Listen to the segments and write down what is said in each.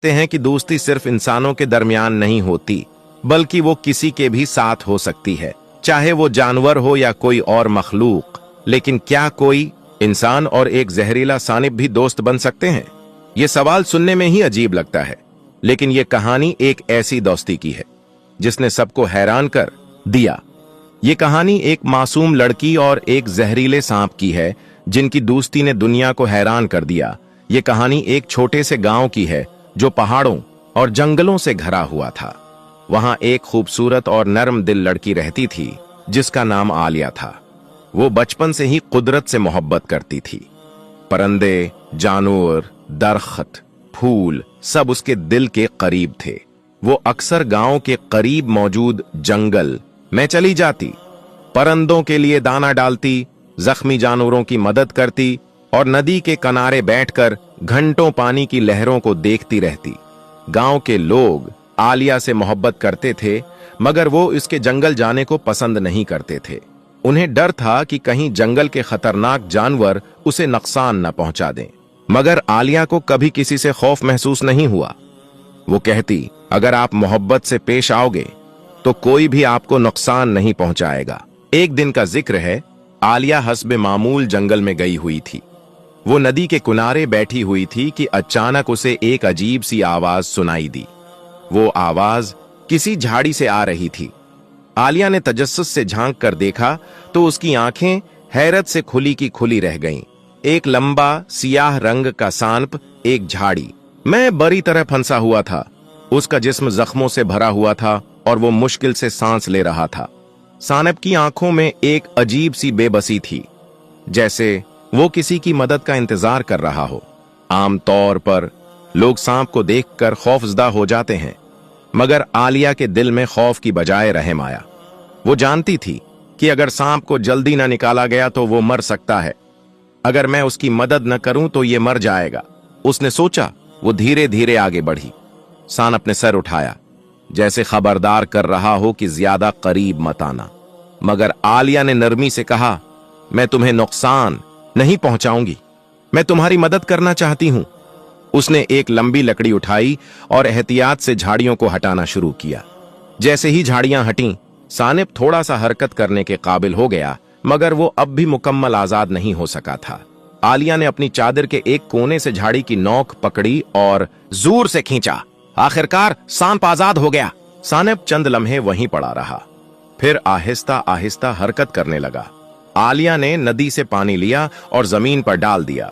सकते हैं कि दोस्ती सिर्फ इंसानों के दरमियान नहीं होती, बल्कि वो किसी के भी साथ हो सकती है, चाहे वो जानवर हो या कोई और मखलूक। लेकिन क्या कोई इंसान और एक जहरीला सानिप भी दोस्त बन सकते हैं? ये सवाल सुनने में ही अजीब लगता है, लेकिन ये कहानी एक ऐसी दोस्ती की है जिसने सबको हैरान कर दिया। ये कहानी एक मासूम लड़की और एक जहरीले सांप की है जिनकी दोस्ती ने दुनिया को हैरान कर दिया। ये कहानी एक छोटे से गांव की है जो पहाड़ों और जंगलों से घरा हुआ था। वहां एक खूबसूरत और नरम दिल लड़की रहती थी जिसका नाम आलिया था। वो बचपन से ही कुदरत से मोहब्बत करती थी। परिंदे, जानवर, दरख्त, फूल सब उसके दिल के करीब थे। वो अक्सर गांव के करीब मौजूद जंगल में चली जाती, परिंदों के लिए दाना डालती, जख्मी जानवरों की मदद करती और नदी के किनारे बैठकर घंटों पानी की लहरों को देखती रहती। गांव के लोग आलिया से मोहब्बत करते थे, मगर वो इसके जंगल जाने को पसंद नहीं करते थे। उन्हें डर था कि कहीं जंगल के खतरनाक जानवर उसे नुकसान न पहुंचा दें। मगर आलिया को कभी किसी से खौफ महसूस नहीं हुआ। वो कहती, अगर आप मोहब्बत से पेश आओगे तो कोई भी आपको नुकसान नहीं पहुंचाएगा। एक दिन का जिक्र है, आलिया हस्बे मामूल जंगल में गई हुई थी। वो नदी के किनारे बैठी हुई थी कि अचानक उसे एक अजीब सी आवाज सुनाई दी। वो आवाज किसी झाड़ी से आ रही थी। आलिया ने तजस्सुस से झांक कर देखा तो उसकी आंखें हैरत से खुली की खुली रह गईं। एक लंबा सियाह रंग का सांप एक झाड़ी में बुरी तरह फंसा हुआ था। उसका जिस्म जख्मों से भरा हुआ था और वो मुश्किल से सांस ले रहा था। सांप की आंखों में एक अजीब सी बेबसी थी, जैसे वो किसी की मदद का इंतजार कर रहा हो। आमतौर पर लोग सांप को देखकर खौफजदा हो जाते हैं, मगर आलिया के दिल में खौफ की बजाय रहम आया। वो जानती थी कि अगर सांप को जल्दी न निकाला गया तो वो मर सकता है। अगर मैं उसकी मदद न करूं तो ये मर जाएगा, उसने सोचा। वो धीरे धीरे आगे बढ़ी। सांप ने सर उठाया, जैसे खबरदार कर रहा हो कि ज्यादा करीब मत आना। मगर आलिया ने नरमी से कहा, मैं तुम्हें नुकसान नहीं पहुंचाऊंगी, मैं तुम्हारी मदद करना चाहती हूं। उसने एक लंबी लकड़ी उठाई और एहतियात से झाड़ियों को हटाना शुरू किया। जैसे ही झाड़ियां हटीं, सांप थोड़ा सा हरकत करने के काबिल हो गया, मगर वो अब भी मुकम्मल आजाद नहीं हो सका था। आलिया ने अपनी चादर के एक कोने से झाड़ी की नोक पकड़ी और जोर से खींचा। आखिरकार सांप आजाद हो गया। सांप चंद लम्हे वहीं पड़ा रहा, फिर आहिस्ता आहिस्ता हरकत करने लगा। आलिया ने नदी से पानी लिया और जमीन पर डाल दिया।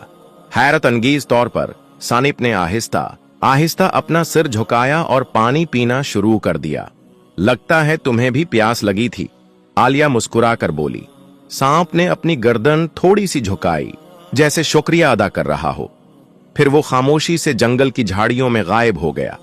हैरत अंगेज तौर पर सांप ने आहिस्ता आहिस्ता अपना सिर झुकाया और पानी पीना शुरू कर दिया। लगता है तुम्हें भी प्यास लगी थी, आलिया मुस्कुरा कर बोली। सांप ने अपनी गर्दन थोड़ी सी झुकाई, जैसे शुक्रिया अदा कर रहा हो। फिर वो खामोशी से जंगल की झाड़ियों में गायब हो गया।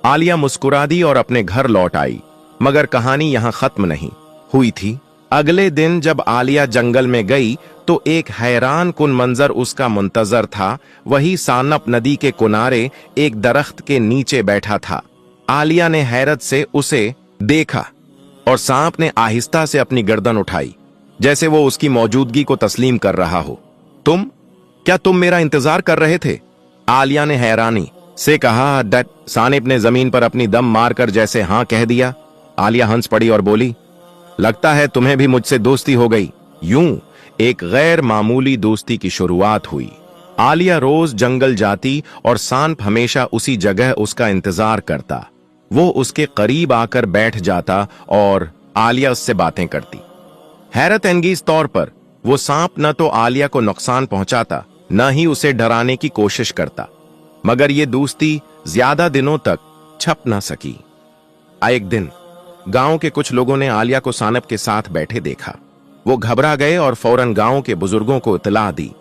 आलिया मुस्कुरा दी और अपने घर लौट आई, मगर कहानी यहां खत्म नहीं हुई थी। अगले दिन जब आलिया जंगल में गई तो एक हैरान कुन मंजर उसका मुंतजर था। वही सांप नदी के किनारे एक दरख्त के नीचे बैठा था। आलिया ने हैरत से उसे देखा और सांप ने आहिस्ता से अपनी गर्दन उठाई, जैसे वो उसकी मौजूदगी को तस्लीम कर रहा हो। क्या तुम मेरा इंतजार कर रहे थे? आलिया ने हैरानी से कहा। सांप ने जमीन पर अपनी दम मारकर जैसे हां कह दिया। आलिया हंस पड़ी और बोली, लगता है तुम्हें भी मुझसे दोस्ती हो गई। यूं एक गैर मामूली दोस्ती की शुरुआत हुई। आलिया रोज जंगल जाती और सांप हमेशा उसी जगह उसका इंतजार करता। वो उसके करीब आकर बैठ जाता और आलिया उससे बातें करती। हैरत अंगेज तौर पर वो सांप न तो आलिया को नुकसान पहुंचाता, न ही उसे डराने की कोशिश करता। मगर ये दोस्ती ज्यादा दिनों तक छप न सकी। एक दिन गांव के कुछ लोगों ने आलिया को सांप के साथ बैठे देखा। वो घबरा गए और फौरन गांव के बुजुर्गों को इत्तला दी,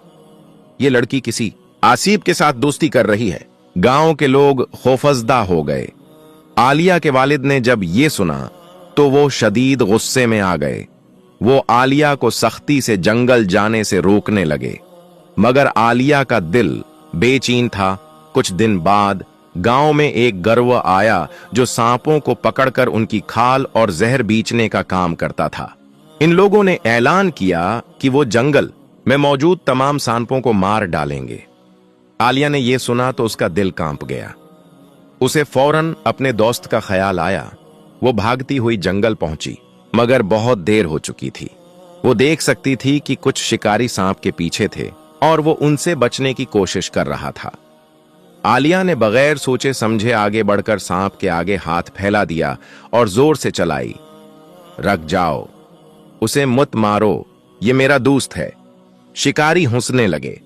ये लड़की किसी आसिफ के साथ दोस्ती कर रही है। गांव के लोग खौफजदा हो गए। आलिया के वालिद ने जब ये सुना तो वो शदीद गुस्से में आ गए। वो आलिया को सख्ती से जंगल जाने से रोकने लगे, मगर आलिया का दिल बेचैन था। कुछ दिन बाद गांव में एक गिरोह आया जो सांपों को पकड़कर उनकी खाल और जहर बीचने का काम करता था। इन लोगों ने ऐलान किया कि वो जंगल में मौजूद तमाम सांपों को मार डालेंगे। आलिया ने यह सुना तो उसका दिल कांप गया। उसे फौरन अपने दोस्त का ख्याल आया। वो भागती हुई जंगल पहुंची, मगर बहुत देर हो चुकी थी। वो देख सकती थी कि कुछ शिकारी सांप के पीछे थे और वो उनसे बचने की कोशिश कर रहा था। आलिया ने बगैर सोचे समझे आगे बढ़कर सांप के आगे हाथ फैला दिया और जोर से चलाई। रख जाओ, उसे मत मारो, ये मेरा दोस्त है। शिकारी हंसने लगे।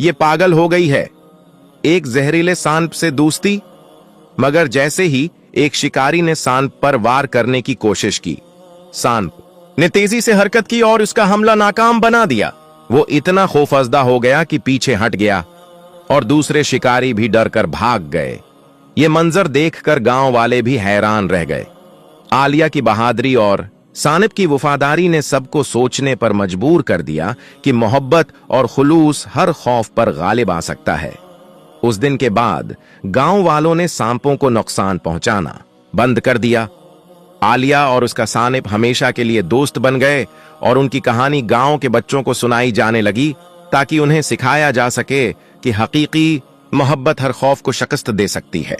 ये पागल हो गई है, एक जहरीले सांप से दोस्ती। मगर जैसे ही एक शिकारी ने सांप पर वार करने की कोशिश की, सांप ने तेजी से हरकत की और उसका हमला नाकाम बना दिया। वो इतना खौफजदा हो गया कि पीछे हट गया और दूसरे शिकारी भी डरकर भाग गए। ये मंजर देखकर गांव वाले भी हैरान रह गए। आलिया की बहादुरी और सानिब की वफादारी ने सबको सोचने पर मजबूर कर दिया कि मोहब्बत और खुलूस हर खौफ पर गालिब आ सकता है। उस दिन के बाद गांव वालों ने सांपों को नुकसान पहुंचाना बंद कर दिया। आलिया और उसका सानिब हमेशा के लिए दोस्त बन गए और उनकी कहानी गांव के बच्चों को सुनाई जाने लगी, ताकि उन्हें सिखाया जा सके कि हकीकी मोहब्बत हर खौफ को शिकस्त दे सकती है।